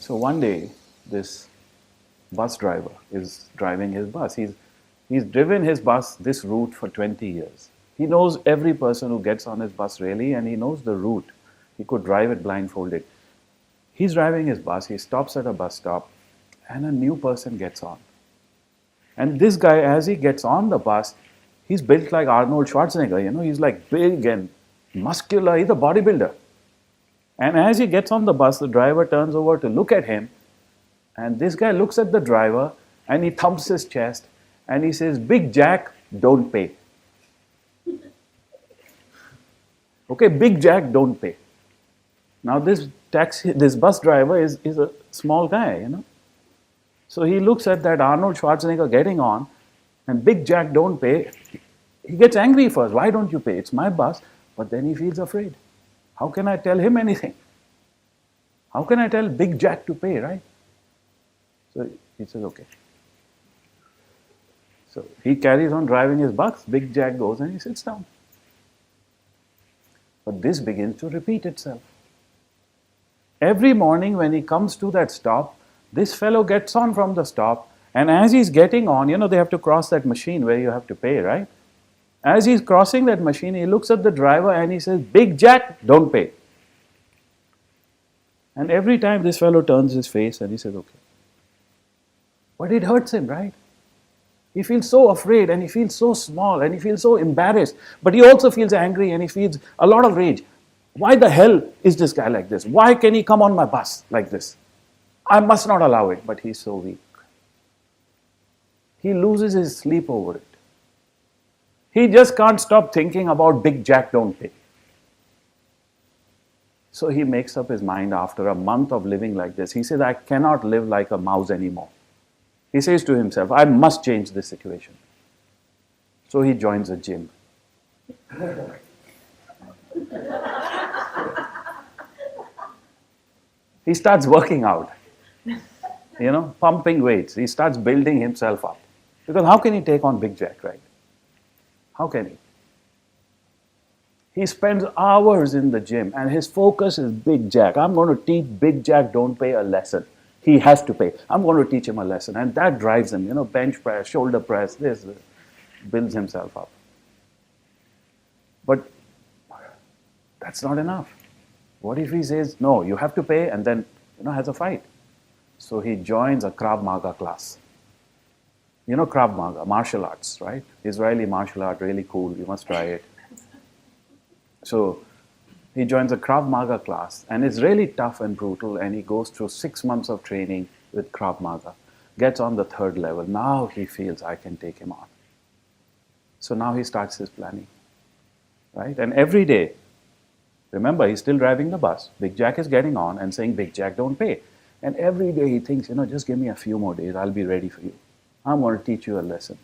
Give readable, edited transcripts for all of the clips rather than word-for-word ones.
So one day, this bus driver is driving his bus. He's driven his bus this route for 20 years. He knows every person who gets on his bus really, and he knows the route. He could drive it blindfolded. He's driving his bus. He stops at a bus stop, and a new person gets on. And this guy, as he gets on the bus, he's built like Arnold Schwarzenegger. He's like big and muscular. He's a bodybuilder. And as he gets on the bus, the driver turns over to look at him. And this guy looks at the driver and he thumps his chest and he says, "Big Jack, don't pay." Okay, Big Jack, don't pay. Now this bus driver is a small guy, So he looks at that Arnold Schwarzenegger getting on and Big Jack, don't pay. He gets angry first. Why don't you pay? It's my bus. But then he feels afraid. How can I tell him anything? How can I tell Big Jack to pay, right? So he says, okay. So he carries on driving his bus. Big Jack goes and he sits down. But this begins to repeat itself. Every morning when he comes to that stop, this fellow gets on from the stop, and as he's getting on, they have to cross that machine where you have to pay, right? As he's crossing that machine, he looks at the driver and he says, "Big Jack, don't pay." And every time this fellow turns his face and he says, okay. But it hurts him, right? He feels so afraid and he feels so small and he feels so embarrassed. But he also feels angry and he feels a lot of rage. Why the hell is this guy like this? Why can he come on my bus like this? I must not allow it. But he's so weak. He loses his sleep over it. He just can't stop thinking about Big Jack, don't pay. So he makes up his mind after a month of living like this. He says, I cannot live like a mouse anymore. He says to himself, I must change this situation. So he joins a gym. He starts working out, pumping weights. He starts building himself up. Because how can he take on Big Jack, right? How can he? He spends hours in the gym and his focus is Big Jack. I'm going to teach Big Jack don't pay a lesson. He has to pay. I'm going to teach him a lesson. And that drives him, bench press, shoulder press, this, builds himself up. But that's not enough. What if he says, no, you have to pay, and then, has a fight? So he joins a Krav Maga class. Krav Maga, martial arts, right? Israeli martial art, really cool. You must try it. So he joins a Krav Maga class, and it's really tough and brutal, and he goes through 6 months of training with Krav Maga, gets on the 3rd level. Now he feels I can take him on. So now he starts his planning, right? And every day, remember, he's still driving the bus. Big Jack is getting on and saying, Big Jack, don't pay. And every day he thinks, just give me a few more days, I'll be ready for you. I'm going to teach you a lesson.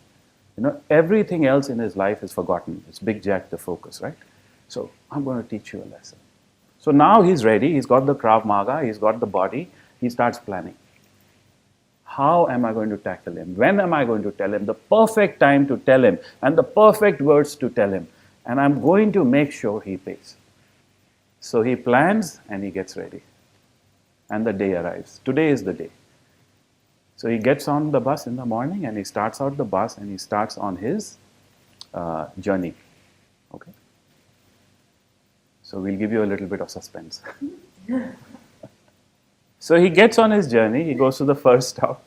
Everything else in his life is forgotten. It's Big Jack the focus, right? So I'm going to teach you a lesson. So now he's ready. He's got the Krav Maga. He's got the body. He starts planning. How am I going to tackle him? When am I going to tell him? The perfect time to tell him and the perfect words to tell him. And I'm going to make sure he pays. So he plans and he gets ready. And the day arrives. Today is the day. So he gets on the bus in the morning and he starts out the bus and he starts on his journey. Okay. So we'll give you a little bit of suspense. So he gets on his journey, he goes to the first stop.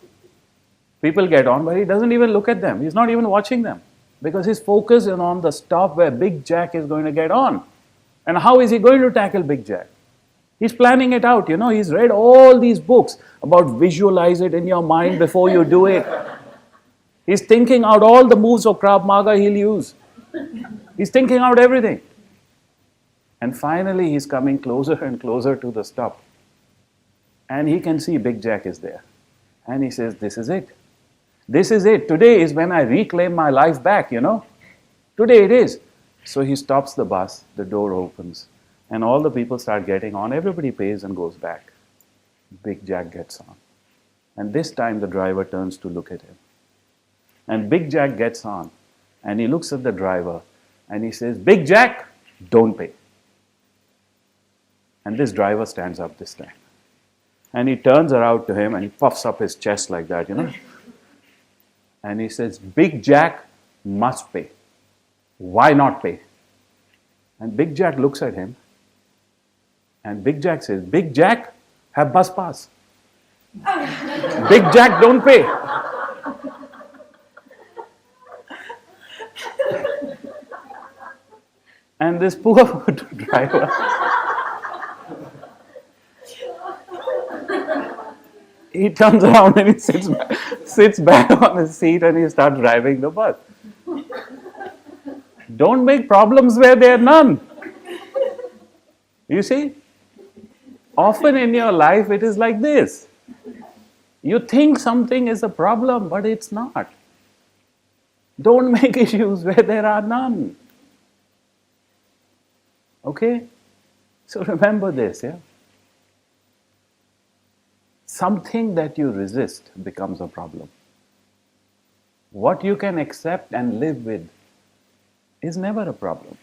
People get on, but he doesn't even look at them. He's not even watching them. Because his focus is on the stop where Big Jack is going to get on. And how is he going to tackle Big Jack? He's planning it out, He's read all these books about visualize it in your mind before you do it. He's thinking out all the moves of Krav Maga he'll use. He's thinking out everything. And finally, he's coming closer and closer to the stop. And he can see Big Jack is there. And he says, this is it. This is it. Today is when I reclaim my life back, Today it is. So he stops the bus, the door opens, and all the people start getting on. Everybody pays and goes back. Big Jack gets on. And this time the driver turns to look at him. And Big Jack gets on. And he looks at the driver and he says, Big Jack, don't pay. And this driver stands up this time. And he turns around to him and he puffs up his chest like that, And he says, Big Jack must pay. Why not pay? And Big Jack looks at him and Big Jack says, Big Jack have bus pass. Big Jack don't pay. And this poor driver, he turns around and he sits back on his seat and he starts driving the bus. Don't make problems where there are none. You see? Often in your life it is like this. You think something is a problem, but it's not. Don't make issues where there are none. Okay? So remember this, yeah? Something that you resist becomes a problem. What you can accept and live with is never a problem.